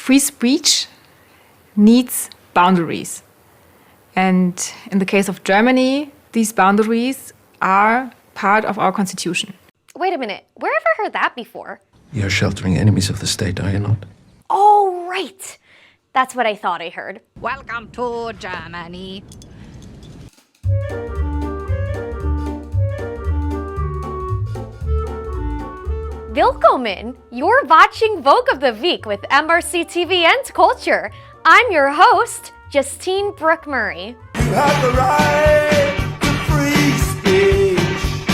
free speech needs boundaries. And in the case of Germany, these boundaries are part of our constitution. Wait a minute, where have I heard that before? You're sheltering enemies of the state, are you not? Oh, right. That's what I thought I heard. Welcome to Germany. Willkommen! You're watching Vogue of the Week with MRC-TV and Culture. I'm your host, Justine Brooke-Murray. You have the right to free speech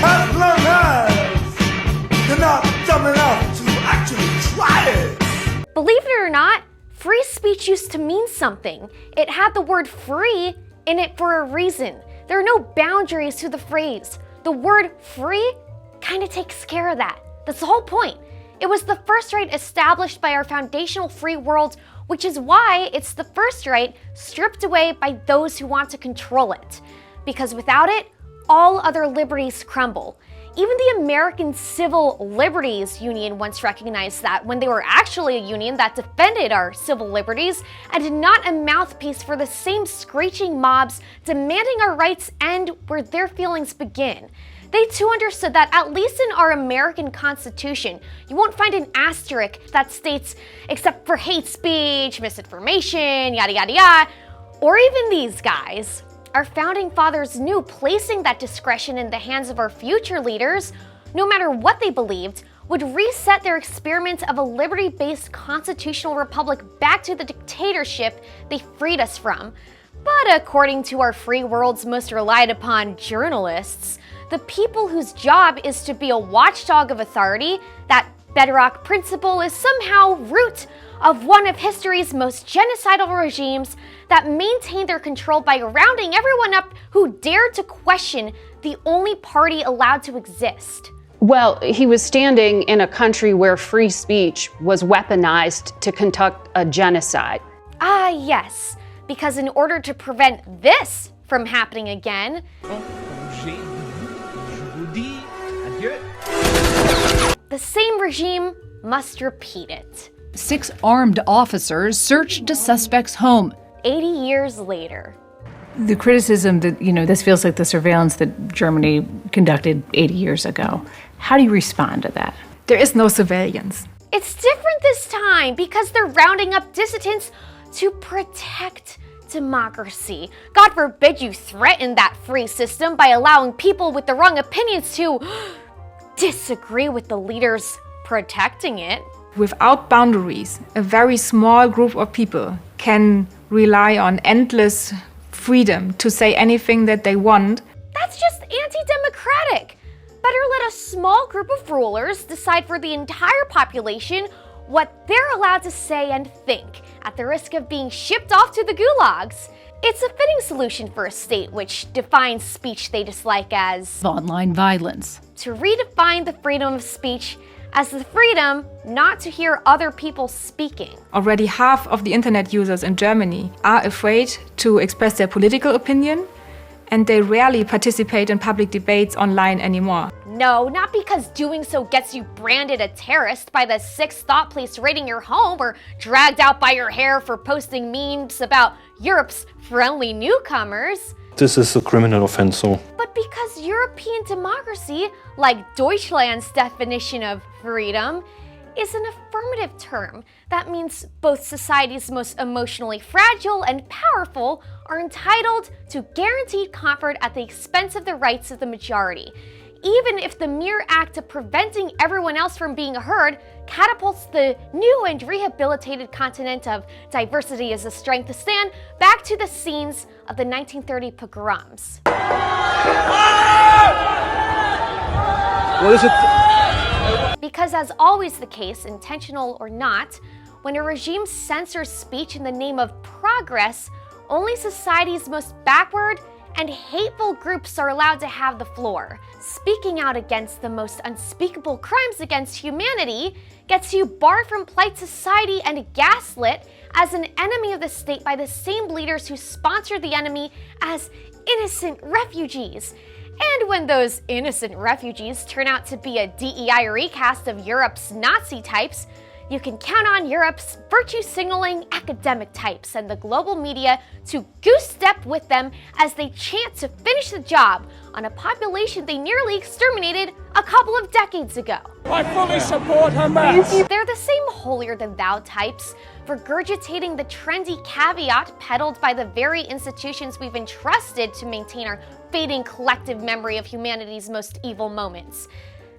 as long as you're not dumb enough to actually try it. Believe it or not, free speech used to mean something. It had the word free in it for a reason. There are no boundaries to the phrase. The word free kind of takes care of that. That's the whole point. It was the first right established by our foundational free world, which is why it's the first right stripped away by those who want to control it. Because without it, all other liberties crumble. Even the American Civil Liberties Union once recognized that when they were actually a union that defended our civil liberties and not a mouthpiece for the same screeching mobs demanding our rights end where their feelings begin. They too understood that, at least in our American Constitution, you won't find an asterisk that states, except for hate speech, misinformation, yada yada yada, or even these guys. Our founding fathers knew placing that discretion in the hands of our future leaders, no matter what they believed, would reset their experiment of a liberty-based constitutional republic back to the dictatorship they freed us from. But according to our free world's most relied upon journalists, the people whose job is to be a watchdog of authority, that bedrock principle is somehow root of one of history's most genocidal regimes that maintained their control by rounding everyone up who dared to question the only party allowed to exist. Well, he was standing in a country where free speech was weaponized to conduct a genocide. Ah, yes, because in order to prevent this from happening again, the same regime must repeat it. 6 armed officers searched a suspect's home. 80 years later. The criticism that, this feels like the surveillance that Germany conducted 80 years ago. How do you respond to that? There is no surveillance. It's different this time because they're rounding up dissidents to protect democracy. God forbid you threaten that free system by allowing people with the wrong opinions to disagree with the leaders protecting it. Without boundaries, a very small group of people can rely on endless freedom to say anything that they want. That's just anti-democratic. Better let a small group of rulers decide for the entire population what they're allowed to say and think, at the risk of being shipped off to the gulags. It's a fitting solution for a state which defines speech they dislike as online violence. To redefine the freedom of speech as the freedom not to hear other people speaking. Already half of the internet users in Germany are afraid to express their political opinion, and they rarely participate in public debates online anymore. No, not because doing so gets you branded a terrorist by the 6th thought police raiding your home or dragged out by your hair for posting memes about Europe's friendly newcomers. This is a criminal offense, so. But because European democracy, like Deutschland's definition of freedom, is an affirmative term. That means both society's most emotionally fragile and powerful are entitled to guaranteed comfort at the expense of the rights of the majority, even if the mere act of preventing everyone else from being heard catapults the new and rehabilitated continent of diversity as a strength to stand back to the scenes of the 1930 pogroms. What is it? Because as always the case, intentional or not, when a regime censors speech in the name of progress, only society's most backward and hateful groups are allowed to have the floor. Speaking out against the most unspeakable crimes against humanity gets you barred from polite society and gaslit as an enemy of the state by the same leaders who sponsor the enemy as innocent refugees. And when those innocent refugees turn out to be a DEI recast of Europe's Nazi types, You can count on Europe's virtue-signaling academic types and the global media to goose-step with them as they chant to finish the job on a population they nearly exterminated a couple of decades ago. I fully support Hamas. They're the same holier-than-thou types, regurgitating the trendy caveat peddled by the very institutions we've entrusted to maintain our fading collective memory of humanity's most evil moments.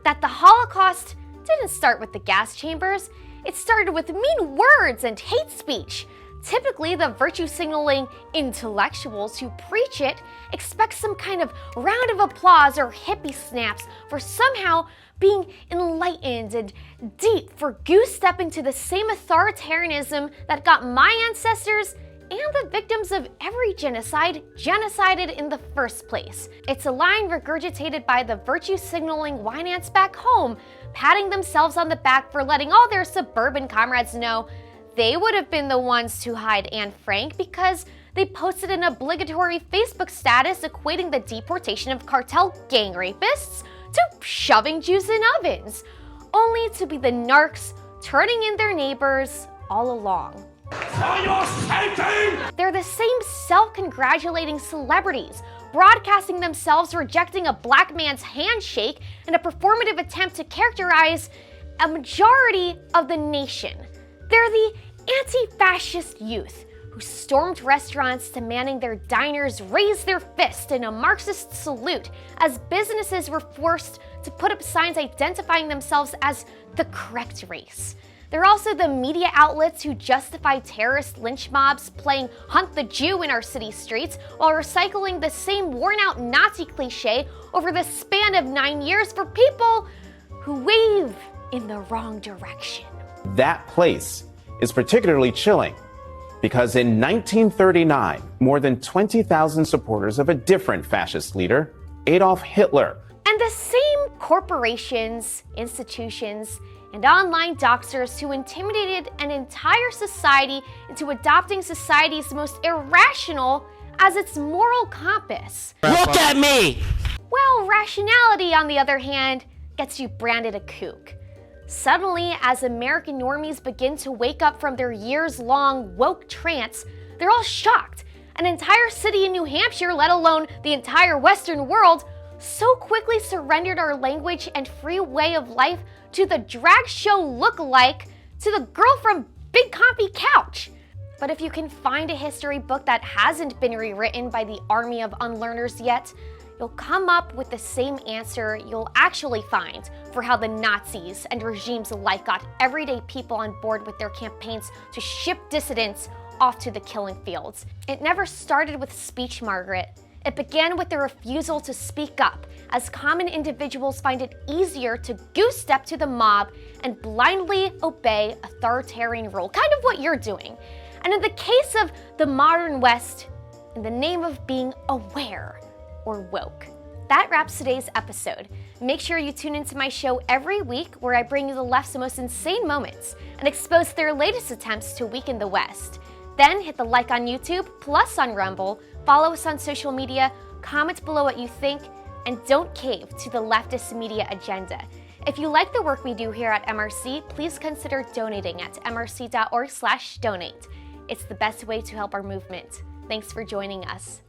That the Holocaust didn't start with the gas chambers. It started with mean words and hate speech. Typically, the virtue-signaling intellectuals who preach it expect some kind of round of applause or hippie snaps for somehow being enlightened and deep, for goose-stepping to the same authoritarianism that got my ancestors and the victims of every genocide genocided in the first place. It's a line regurgitated by the virtue-signaling wine ants back home, patting themselves on the back for letting all their suburban comrades know they would have been the ones to hide Anne Frank because they posted an obligatory Facebook status equating the deportation of cartel gang rapists to shoving Jews in ovens, only to be the narcs turning in their neighbors all along. They're the same self-congratulating celebrities, broadcasting themselves rejecting a black man's handshake in a performative attempt to characterize a majority of the nation. They're the anti-fascist youth who stormed restaurants demanding their diners raise their fist in a Marxist salute as businesses were forced to put up signs identifying themselves as the correct race. They're also the media outlets who justify terrorist lynch mobs playing Hunt the Jew in our city streets while recycling the same worn-out Nazi cliche over the span of 9 years for people who wave in the wrong direction. That place is particularly chilling because in 1939, more than 20,000 supporters of a different fascist leader, Adolf Hitler, and the same corporations, institutions, and online doxers who intimidated an entire society into adopting society's most irrational as its moral compass. Look at me! Well, rationality, on the other hand, gets you branded a kook. Suddenly, as American normies begin to wake up from their years-long woke trance, they're all shocked. An entire city in New Hampshire, let alone the entire Western world, so quickly surrendered our language and free way of life to the drag show lookalike to the girl from Big Compy Couch. But if you can find a history book that hasn't been rewritten by the army of unlearners yet, you'll come up with the same answer you'll actually find for how the Nazis and regimes alike got everyday people on board with their campaigns to ship dissidents off to the killing fields. It never started with speech, Margaret. It began with the refusal to speak up, as common individuals find it easier to goose-step to the mob and blindly obey authoritarian rule, kind of what you're doing. And in the case of the modern West, in the name of being aware or woke. That wraps today's episode. Make sure you tune into my show every week where I bring you the left's most insane moments and expose their latest attempts to weaken the West. Then hit the like on YouTube, plus on Rumble, follow us on social media, comment below what you think, and don't cave to the leftist media agenda. If you like the work we do here at MRC, please consider donating at mrc.org/donate. It's the best way to help our movement. Thanks for joining us.